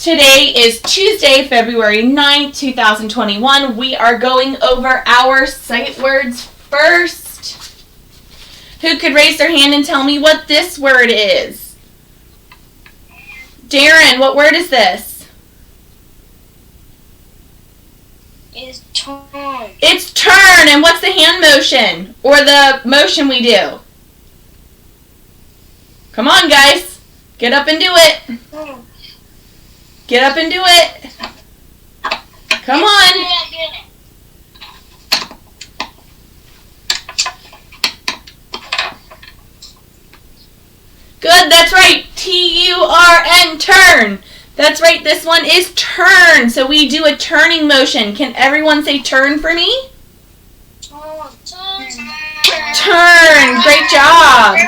Today is Tuesday, February 9th, 2021. We are going over our sight words first. Who could raise their hand and tell me what this word is? Darren, what word is this? It's turn. It's turn. And what's the hand motion or the motion we do? Come on, guys. Get up and do it. Get up and do it. Come on. Good, that's right. T-U-R-N, turn. That's right, this one is turn. So we do a turning motion. Can everyone say turn for me? Turn. Great job.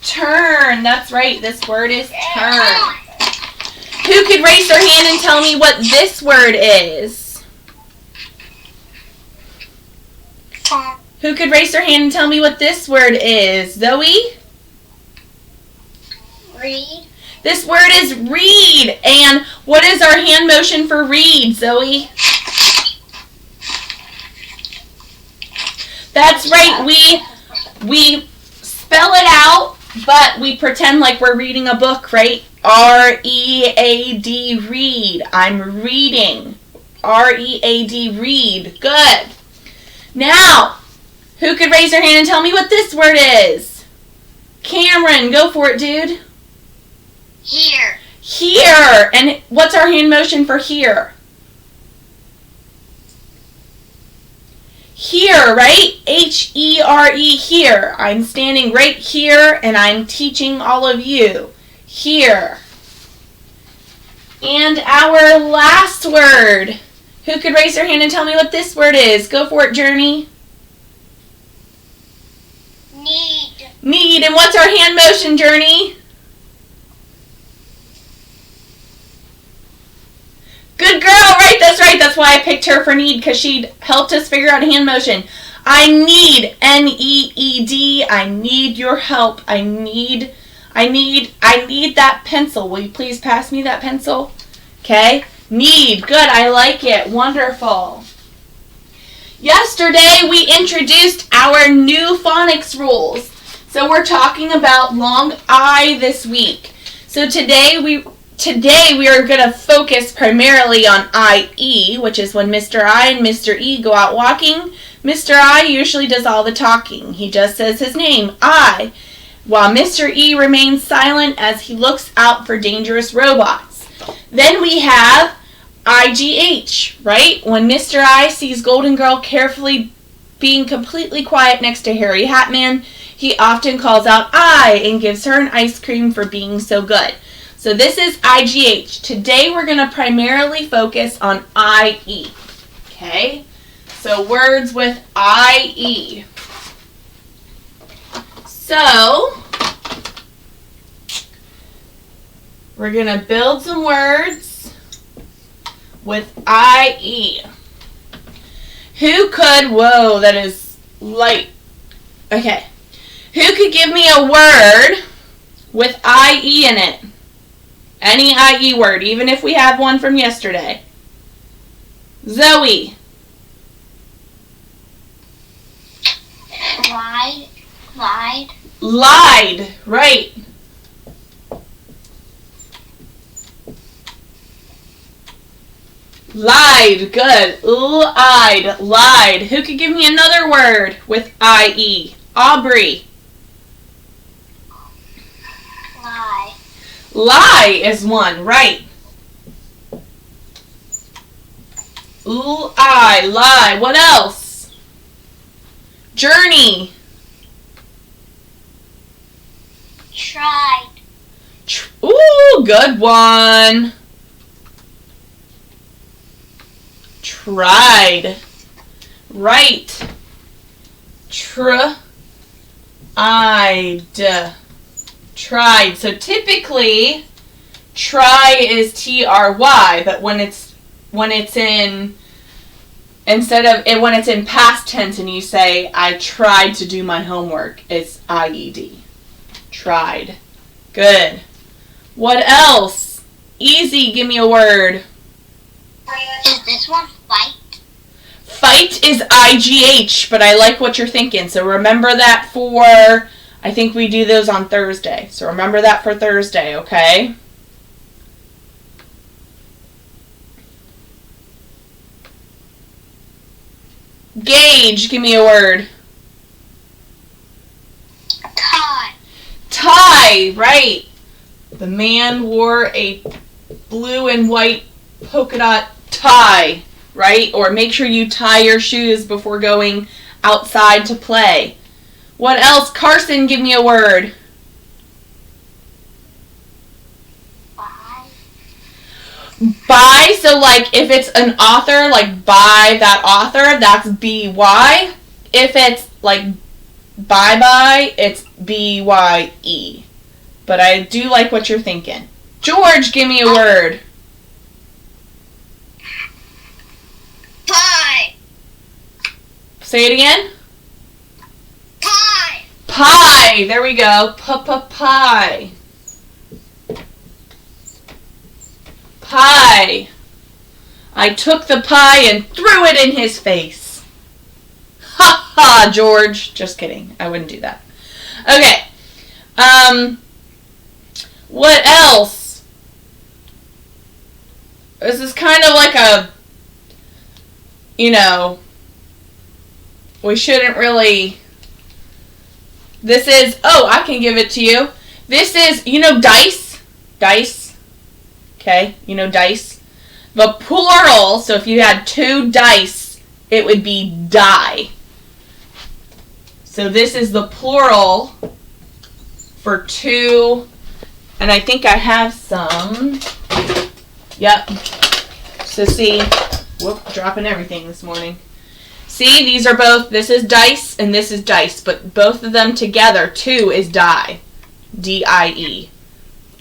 Turn. That's right, this word is turn. Who could raise their hand and tell me what this word is? Who could raise their hand and tell me what this word is? Zoe? Read. This word is read. And what is our hand motion for read, Zoe? That's right. We spell it out, but we pretend like we're reading a book, right? R-E-A-D, read. I'm reading. R-E-A-D, read. Good. Now, who could raise their hand and tell me what this word is? Cameron, go for it, dude. Here. Here. And what's our hand motion for here? Here, right? H-E-R-E, here. I'm standing right here and I'm teaching all of you. Here. And our last word. Who could raise their hand and tell me what this word is? Go for it, Journey. Need. Need. And what's our hand motion, Journey? Good girl, right? That's right. That's why I picked her for need, because she helped us figure out hand motion. I need, N-E-E-D. I need your help. I need that pencil. Will you please pass me that pencil? Okay. Need. Good. I like it. Wonderful. Yesterday we introduced our new phonics rules. So we're talking about long I this week. So today we are going to focus primarily on I-E, which is when Mr. I and Mr. E go out walking. Mr. I usually does all the talking. He just says his name, I, while Mr. E remains silent as he looks out for dangerous robots. Then we have I-G-H, right? When Mr. I sees Golden Girl carefully being completely quiet next to Harry Hatman, he often calls out I and gives her an ice cream for being so good. So this is I-G-H. Today we're going to primarily focus on I-E. Okay? So words with I-E. So we're going to build some words with I-E. Who could, whoa, that is light. Okay. Who could give me a word with I-E in it? Any I-E word, even if we have one from yesterday. Zoe. Lied. Lied. Lied, right. Lied, good. Lied, lied. Who could give me another word with I-E? Aubrey. Lie. Lie is one, right. Lie. What else? Journey. Tried. Ooh, good one. Tried. Right. Tried. So typically, try is T-R-Y, but when it's in past tense and you say I tried to do my homework, it's I-E-D. Tried. Good. What else? Easy, give me a word. Is this one fight? Fight is IGH, but I like what you're thinking. So remember that for, I think we do those on Thursday. So remember that for Thursday, okay? Gauge, give me a word. Tie. Tie, right. The man wore a blue and white polka dot tie, right? Or make sure you tie your shoes before going outside to play. What else? Carson, give me a word. Bye. By, so like if it's an author, like by that author, that's B-Y. If it's like bye-bye, it's B-Y-E. But I do like what you're thinking. George, give me a word. Pie. Say it again. Pie. Pie. There we go. Pie. Pie. I took the pie and threw it in his face. Ha ha, George. Just kidding. I wouldn't do that. Okay. What else? This is kind of like a, we shouldn't really, this is, I can give it to you. This is, dice? Dice. Okay, dice. The plural, so if you had 2 dice, it would be die. So this is the plural for 2, and I think I have some. Yep. So see, dropping everything this morning. See, these are both, this is dice and this is dice, but both of them together, 2 is die. D-I-E.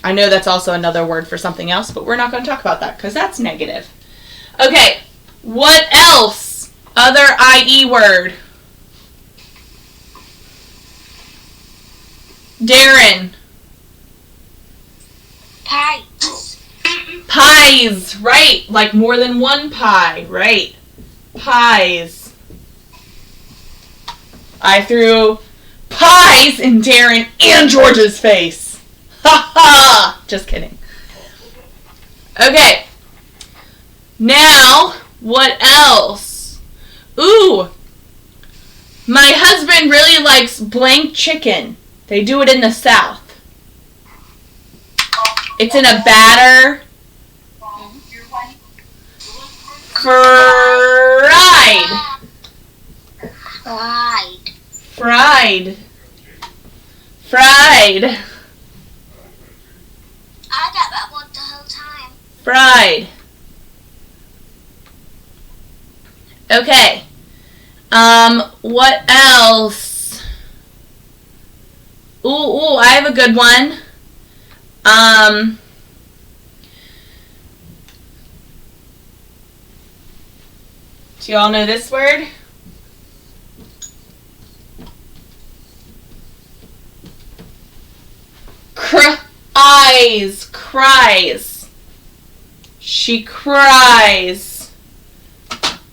I know that's also another word for something else, but we're not going to talk about that because that's negative. Okay, what else? Other I-E word. Darren. Pies. Pies, right. Like more than one pie, right. Pies. I threw pies in Darren and George's face. Ha ha! Just kidding. Okay. Now, what else? Ooh. My husband really likes blank chicken. They do it in the South. It's in a batter. Fried. Fried. Fried. Fried. I got that one the whole time. Fried. Okay. What else? Ooh, I have a good one. Do y'all know this word? Cries. She cries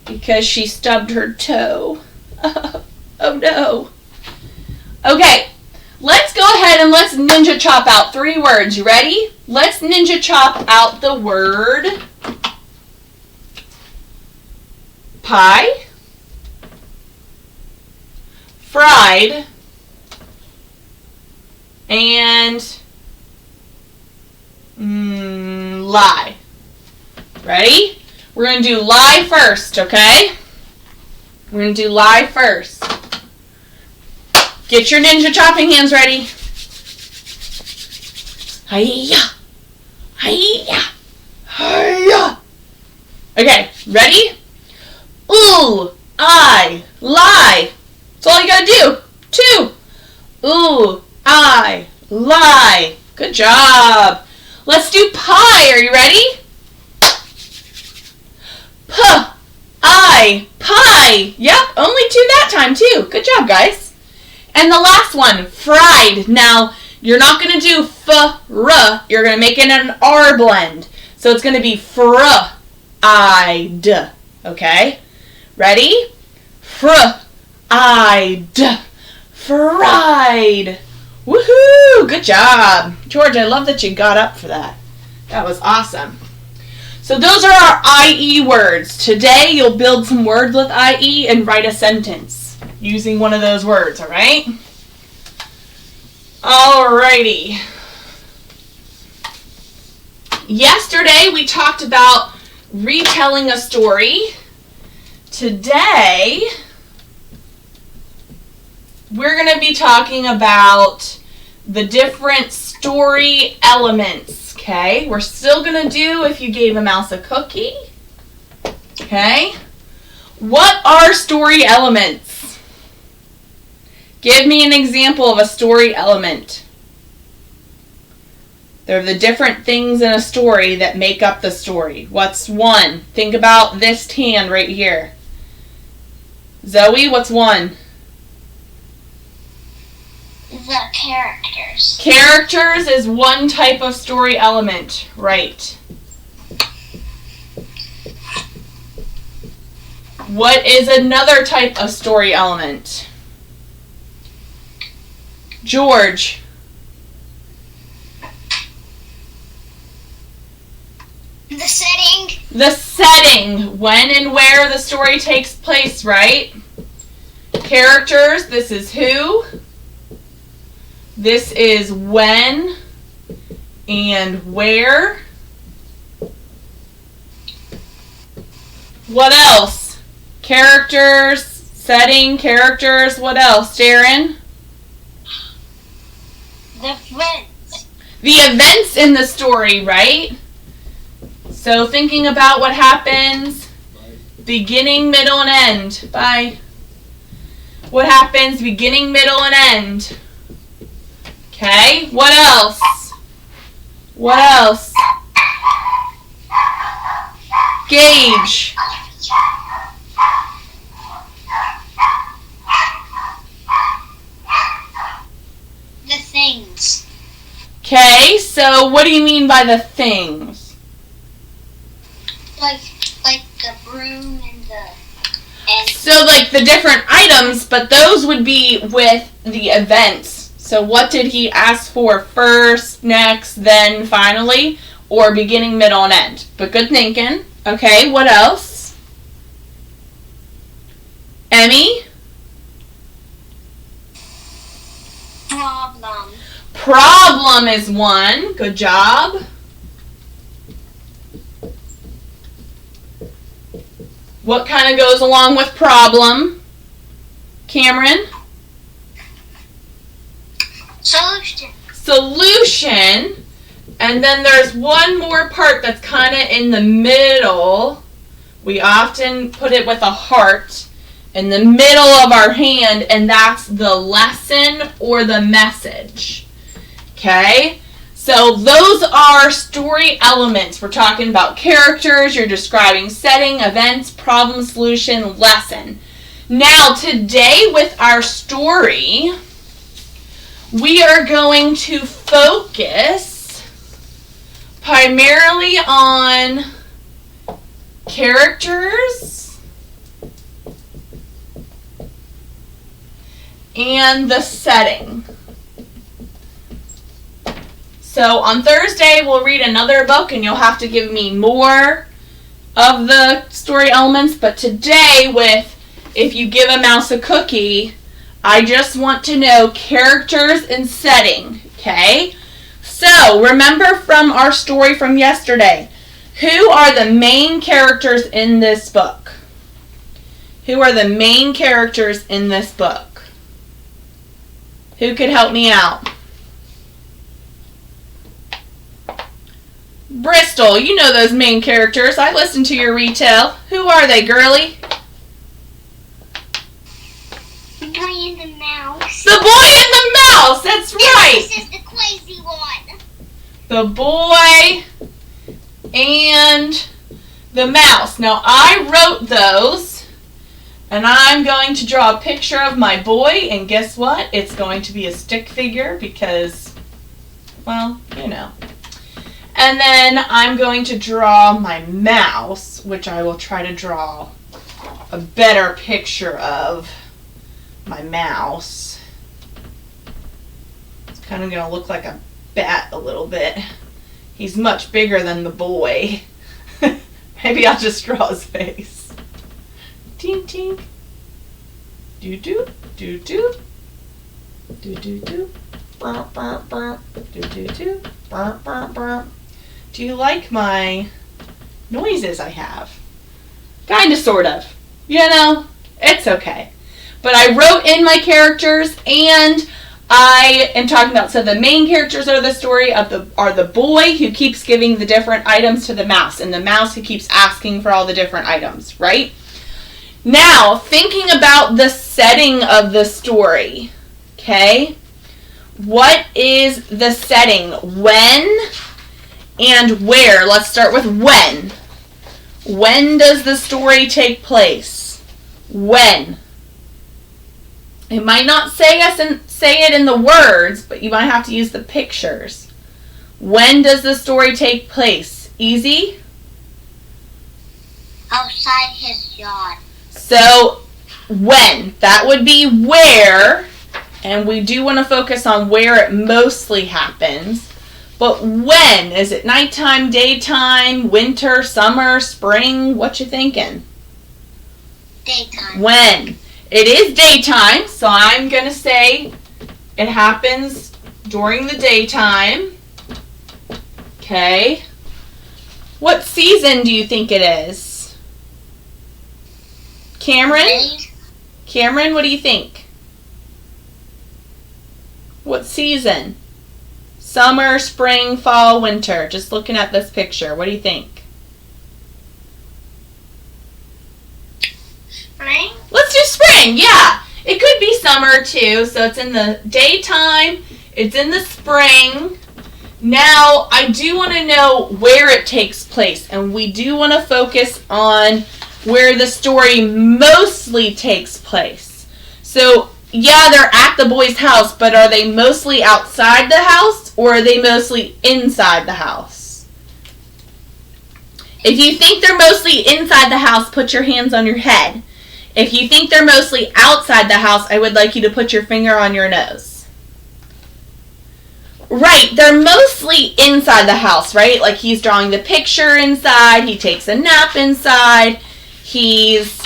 because she stubbed her toe. Oh no. Okay, let's go ahead and let's ninja chop out 3 words. You ready? Let's ninja chop out the word pie, fried, and lie. Ready? We're going to do lie first, okay? We're going to do lie first. Get your ninja chopping hands ready. Hi-ya. Hi-ya. Hi-ya. Okay, ready? Ooh, I, lie. That's all you gotta do. 2. Ooh, I, lie. Good job. Let's do pie. Are you ready? Pie. Yep, only 2 that time too. Good job, guys. And the last one, fried. Now, you're not going to do f-r. You're going to make it an R blend. So it's going to be fried. Okay? Ready? Fried. Fried. Woohoo! Good job. George, I love that you got up for that. That was awesome. So those are our IE words. Today you'll build some words with IE and write a sentence using one of those words, alright? Alrighty. Yesterday we talked about retelling a story. Today we're going to be talking about the different story elements, okay? We're still going to do if you gave a mouse a cookie, okay? What are story elements? Give me an example of a story element. They're the different things in a story that make up the story. What's one? Think about this tan right here. Zoe, what's one? The characters. Characters is one type of story element, right? What is another type of story element? George. The setting. The setting, when and where the story takes place, right? Characters, this is who. This is when and where. What else? Characters, setting, characters, what else, Darren? The events. The events in the story, right? So thinking about what happens, beginning, middle, and end. Bye. What happens, beginning, middle, and end. Okay, what else? What else? Gauge. The things. Okay, so what do you mean by the things? Like the broom and So like the different items, but those would be with the events. So what did he ask for first, next, then, finally? Or beginning, middle, and end? But good thinking. Okay, what else? Emmy? problem. Problem is one. Good job. What kind of goes along with problem? Cameron? Solution. Solution. And then there's one more part that's kind of in the middle. We often put it with a heart in the middle of our hand, and that's the lesson or the message. Okay? So those are story elements. We're talking about characters, you're describing setting, events, problem, solution, lesson. Now today with our story, we are going to focus primarily on characters and the setting. So on Thursday, we'll read another book and you'll have to give me more of the story elements. But today with If You Give a Mouse a Cookie, I just want to know characters and setting, okay? So, remember from our story from yesterday, who are the main characters in this book? Who are the main characters in this book? Who could help me out? Bristol, you know those main characters. I listened to your retell. Who are they, girlie? The boy and the mouse. The boy and the mouse! That's right! This is the crazy one. The boy and the mouse. Now, I wrote those, and I'm going to draw a picture of my boy, and guess what? It's going to be a stick figure because, well, you know. And then I'm going to draw my mouse, which I will try to draw a better picture of my mouse. It's kind of going to look like a bat a little bit. He's much bigger than the boy. Maybe I'll just draw his face. Tink, tink. Do-do, do-do. Do-do-do. Burp, burp, burp. Do-do-do. Burp, burp, burp. Do you like my noises I have? Kind of, sort of. You know, it's okay. But I wrote in my characters, and I am talking about, so the main characters of the story are the boy who keeps giving the different items to the mouse, and the mouse who keeps asking for all the different items, right? Now, thinking about the setting of the story, okay? What is the setting? When and where? Let's start with when. When does the story take place? When? It might not say it in the words, but you might have to use the pictures. When does the story take place? Easy? Outside his yard. So, when? That would be where, and we do want to focus on where it mostly happens. But when? Is it nighttime, daytime, winter, summer, spring? What you thinking? Daytime. When? It is daytime, so I'm going to say it happens during the daytime. Okay. What season do you think it is? Cameron? Cameron, what do you think? What season? Summer, spring, fall, winter. Just looking at this picture. What do you think? Spring? Let's do spring, yeah. It could be summer too, so it's in the daytime. It's in the spring. Now, I do want to know where it takes place, and we do want to focus on where the story mostly takes place. So, yeah, they're at the boy's house, but are they mostly outside the house, or are they mostly inside the house? If you think they're mostly inside the house, put your hands on your head. If you think they're mostly outside the house, I would like you to put your finger on your nose. Right, they're mostly inside the house, right? Like he's drawing the picture inside, he takes a nap inside, he's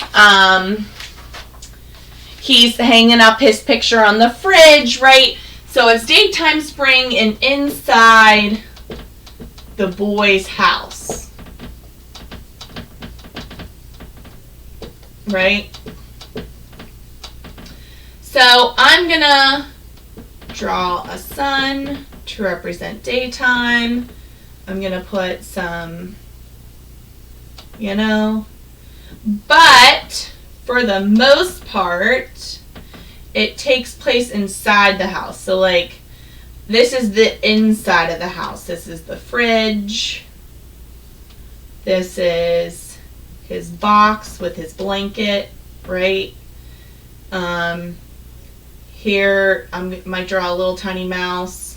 hanging up his picture on the fridge, right? So it's daytime, spring, and inside the boy's house. Right? So I'm going to draw a sun to represent daytime. I'm going to put some, but for the most part, it takes place inside the house. So like, this is the inside of the house. This is the fridge. This is his box with his blanket, right? Here, I might draw a little tiny mouse,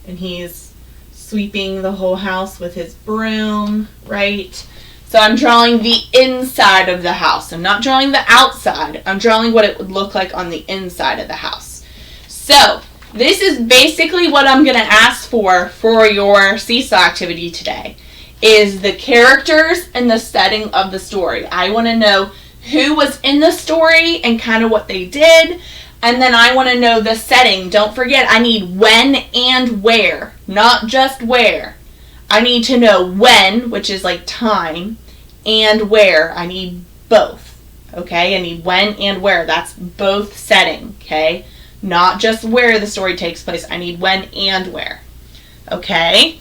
and he's sweeping the whole house with his broom, right? So I'm drawing the inside of the house. I'm not drawing the outside. I'm drawing what it would look like on the inside of the house. So this is basically what I'm going to ask for your seesaw activity today, is the characters and the setting of the story. I want to know who was in the story and kind of what they did. And then I want to know the setting. Don't forget, I need when and where, not just where. I need to know when, which is like time, and where. I need both, okay? I need when and where. That's both setting, okay? Not just where the story takes place. I need when and where, okay?